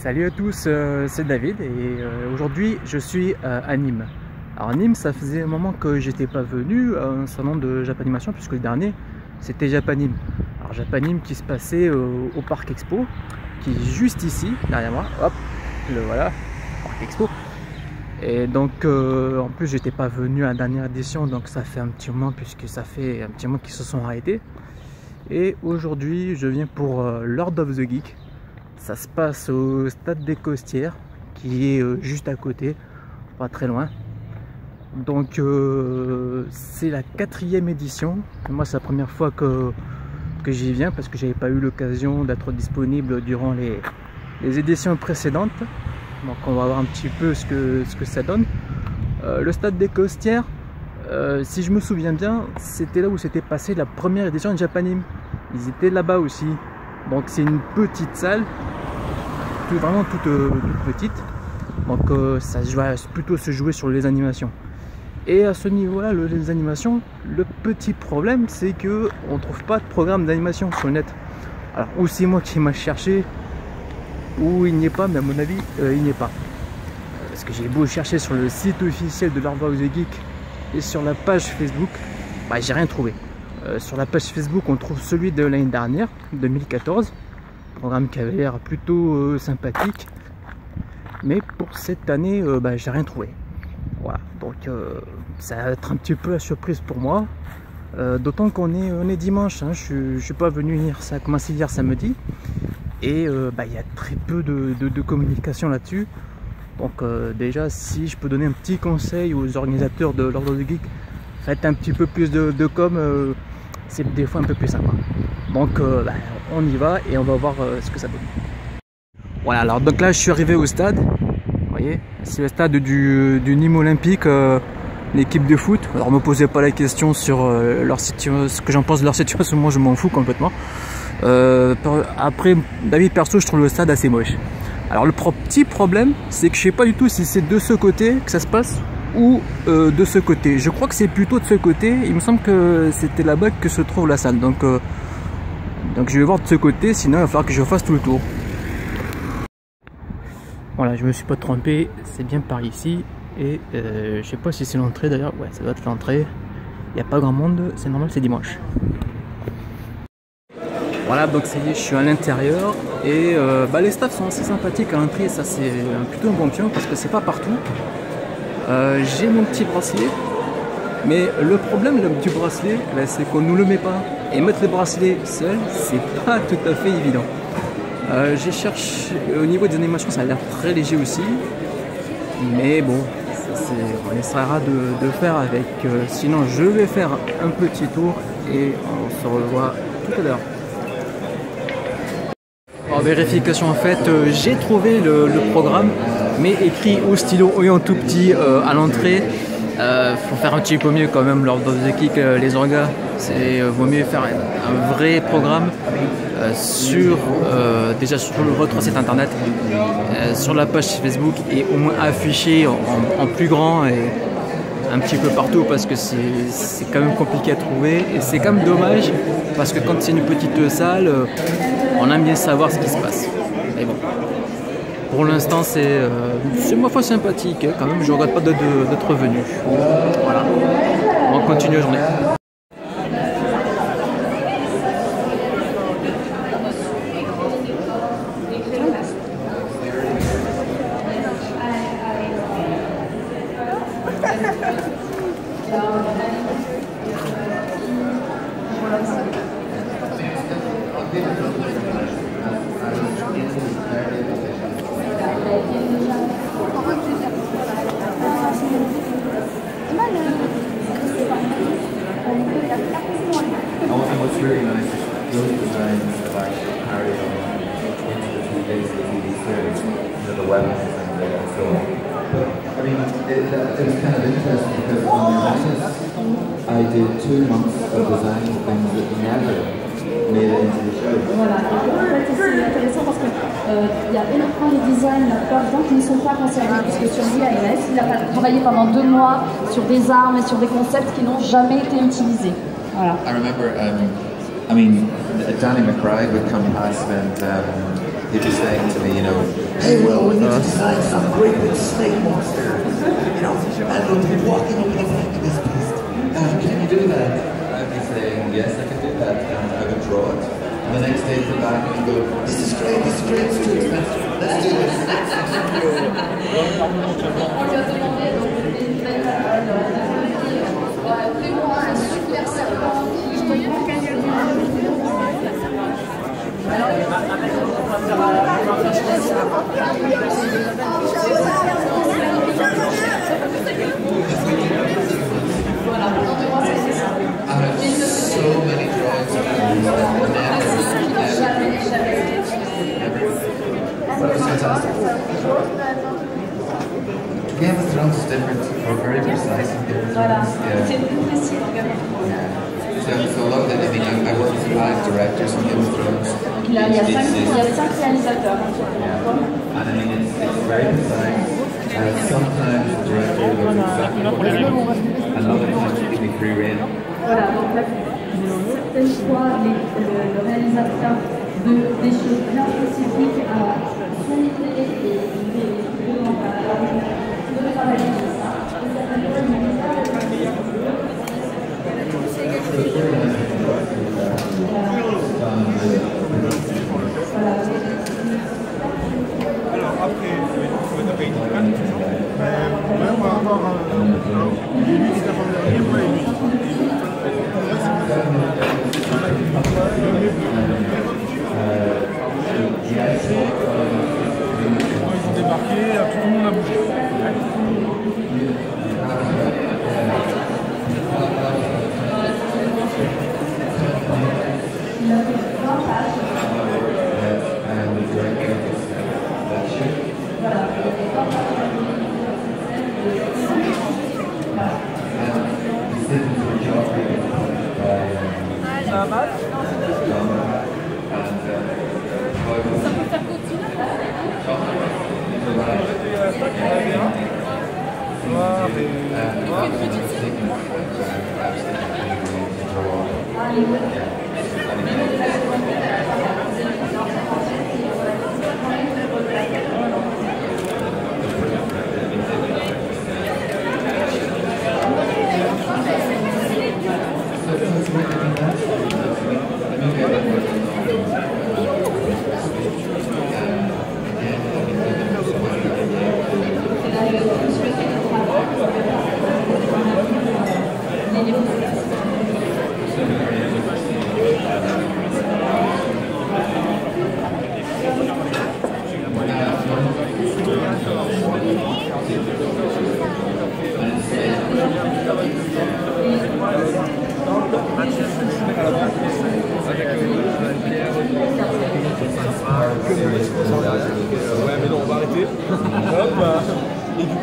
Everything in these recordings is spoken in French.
Salut à tous, c'est David et aujourd'hui je suis à Nîmes. Alors Nîmes, ça faisait un moment que j'étais pas venu à un salon de Japanimation puisque le dernier c'était Japanime. Alors Japanime qui se passait au Parc Expo, qui est juste ici derrière moi. Hop, le voilà, Parc Expo. Et donc en plus j'étais pas venu à la dernière édition, donc ça fait un petit moment puisque ça fait un petit moment qu'ils se sont arrêtés. Et aujourd'hui je viens pour Lord of the Geek. Ça se passe au stade des Costières, qui est juste à côté, pas très loin. Donc c'est la 4e édition. Moi c'est la première fois que j'y viens parce que j'avais pas eu l'occasion d'être disponible durant les éditions précédentes. Donc on va voir un petit peu ce que ça donne. Le stade des Costières, si je me souviens bien, c'était là où s'était passé la première édition de Japanime. Ils étaient là-bas aussi. Donc c'est une petite salle, vraiment toute petite. Donc ça va plutôt se jouer sur les animations. Et à ce niveau-là, les animations, le petit problème c'est que on trouve pas de programme d'animation sur le net. Alors ou c'est moi qui m'a cherché, ou il n'y est pas, mais à mon avis il n'y est pas. Parce que j'ai beau chercher sur le site officiel de Lord of the Geek et sur la page Facebook, bah, j'ai rien trouvé. Sur la page Facebook, on trouve celui de l'année dernière, 2014, programme qui avait l'air plutôt sympathique, mais pour cette année, bah, j'ai rien trouvé. Voilà, donc ça va être un petit peu la surprise pour moi, d'autant qu'on est dimanche, hein, je suis pas venu hier, ça a commencé hier samedi, et bah, y a très peu de communication là-dessus. Donc déjà, si je peux donner un petit conseil aux organisateurs de Lord of the Geek, faites un petit peu plus de com. C'est des fois un peu plus sympa. Donc bah, on y va et on va voir ce que ça donne. Voilà, alors donc là je suis arrivé au stade. Vous voyez, c'est le stade du Nîmes Olympique, l'équipe de foot. Alors me posez pas la question sur leur situation, ce que j'en pense de leur situation, moi je m'en fous complètement. Après, David, perso, je trouve le stade assez moche. Alors le petit problème, c'est que je sais pas du tout si c'est de ce côté que ça se passe ou de ce côté. Je crois que c'est plutôt de ce côté. Il me semble que c'était là-bas que se trouve la salle. Donc je vais voir de ce côté, sinon il va falloir que je fasse tout le tour. Voilà, je me suis pas trompé, c'est bien par ici. Et je sais pas si c'est l'entrée d'ailleurs. Ouais, ça doit être l'entrée. Il n'y a pas grand monde, c'est normal, c'est dimanche. Voilà, donc ça y est, je suis à l'intérieur. Et bah, les staffs sont assez sympathiques à l'entrée. Ça c'est plutôt un bon pion parce que c'est pas partout. J'ai mon petit bracelet, mais le problème du bracelet, bah, c'est qu'on nous le met pas. Et mettre le bracelet seul, c'est pas tout à fait évident. J'ai cherché, au niveau des animations, ça a l'air très léger aussi. Mais bon, on essaiera de faire avec. Sinon, je vais faire un petit tour et on se revoit tout à l'heure. En vérification, en fait, j'ai trouvé le programme, mais écrit au stylo et en tout petit à l'entrée. Faut faire un petit peu mieux quand même lors de the Geek, les orgas. Vaut mieux faire un vrai programme déjà sur votre site internet, sur la page Facebook et au moins affiché en plus grand et un petit peu partout parce que c'est quand même compliqué à trouver et c'est quand même dommage parce que quand c'est une petite salle, on aime bien savoir ce qui se passe. Mais bon. Pour l'instant, c'est ma foi sympathique, quand même, je ne regrette pas d'être venu. Voilà, on continue la journée. What's really nice is those designs like carry on into the TV series, the weapons and so on. I mean, it was kind of interesting because on the process, I did 2 months of designing things that never made it into the show. Voilà, c'est intéressant parce que il y a énormément de designs, la plupart du temps, qui ne sont pas concernés, puisque sur JLS, il a travaillé pendant 2 mois sur des armes et sur des concepts qui n'ont jamais été utilisés. Voilà. I remember, I mean, Danny McBride would come past and he'd be saying to me, you know, hey, well, we need to design some great big snake monster. You know, and it'll be walking over the back of this beast. Can you do that? I'd be saying, yes, I can do that. And I would draw it. And the next day, he'd come back and he'd go, this is great, it's too expensive. Let's do this. On lui a demandé fais-moi un super serpent So many drawings of But it was fantastic. Game of Thrones is different. We're very precise in Game of Thrones. So a lot of it, I mean, I worked with 5 directors in Game of Thrones. Il y a 5 réalisateurs. Yeah. And I mean, it's very precise. Sometimes the director will exactly what they want, and other times it can be free rein. Voilà, donc certaines fois, le réalisateur des choses bien spécifiques à son idée et de travailler sur ça. Alors après, vous avez été 4, mais on va avoir lui qui t'a parlé de moi et lui. Ils ont débarqué, tout le monde a bougé. Ouais, mais non, on va arrêter. Hop, et du coup,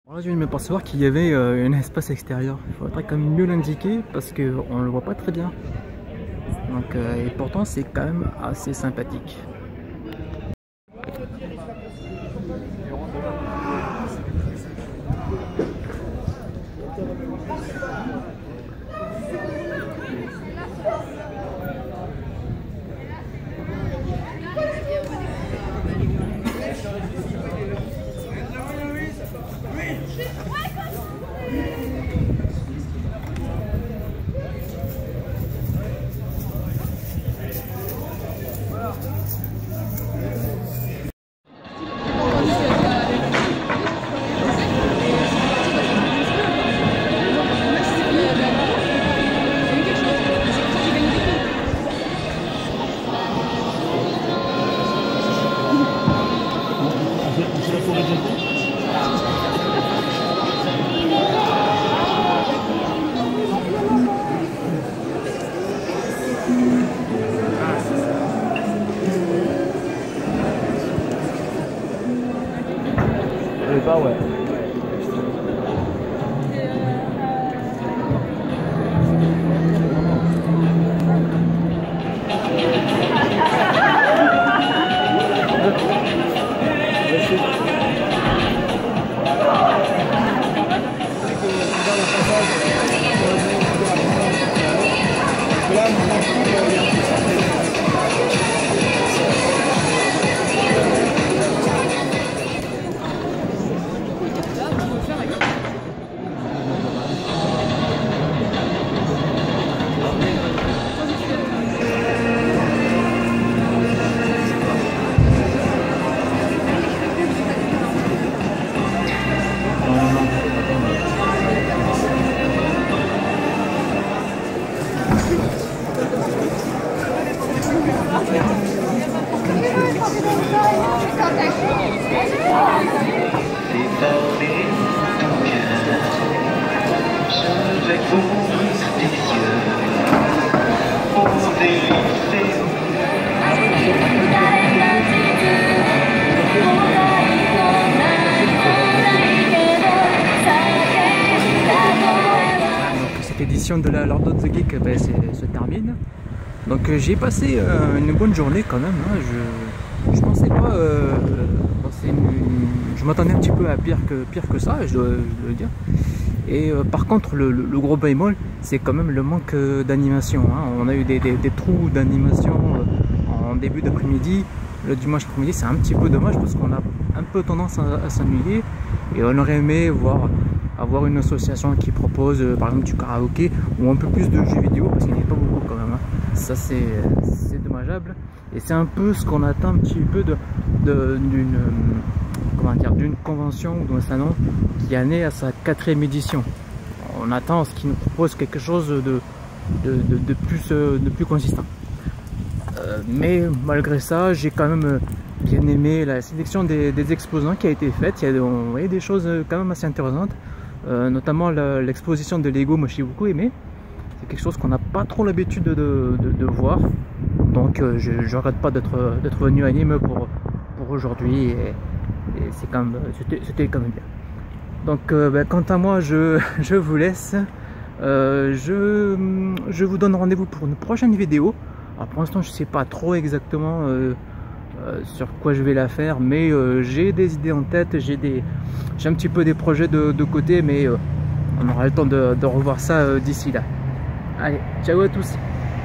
Là, je viens de me percevoir qu'il y avait un espace extérieur. Il faudrait quand même mieux l'indiquer parce qu'on ne le voit pas très bien. Donc, et pourtant, c'est quand même assez sympathique. Cette édition de la Lord of the Geek se termine. Donc j'ai passé une bonne journée quand même. Hein. Je pensais pas. Je m'attendais un petit peu à pire que ça, je dois le dire. Et par contre, le gros bémol, c'est quand même le manque d'animation. Hein. On a eu des trous d'animation en début d'après-midi. Le dimanche après-midi, c'est un petit peu dommage parce qu'on a un peu tendance à s'ennuyer. Et on aurait aimé avoir une association qui propose par exemple du karaoké ou un peu plus de jeux vidéo parce qu'il n'y en a pas beaucoup quand même. Hein. Ça, c'est dommageable. Et c'est un peu ce qu'on attend un petit peu d'une convention ou d'un salon qui est né à sa 4e édition. On attend à ce qu'il nous propose quelque chose de plus consistant. Mais malgré ça, j'ai quand même bien aimé la sélection des exposants qui a été faite. On voyait des choses quand même assez intéressantes, notamment l'exposition de Lego. Moi, j'ai beaucoup aimé. C'est quelque chose qu'on n'a pas trop l'habitude de voir. Donc, je ne regrette pas d'être venu à Nîmes pour aujourd'hui. Et c'était quand même bien. Donc quant à moi, je vous laisse. Je vous donne rendez-vous pour une prochaine vidéo. Alors pour l'instant, je ne sais pas trop exactement sur quoi je vais la faire, mais j'ai des idées en tête, j'ai un petit peu des projets de côté, mais on aura le temps de revoir ça d'ici là. Allez, ciao à tous.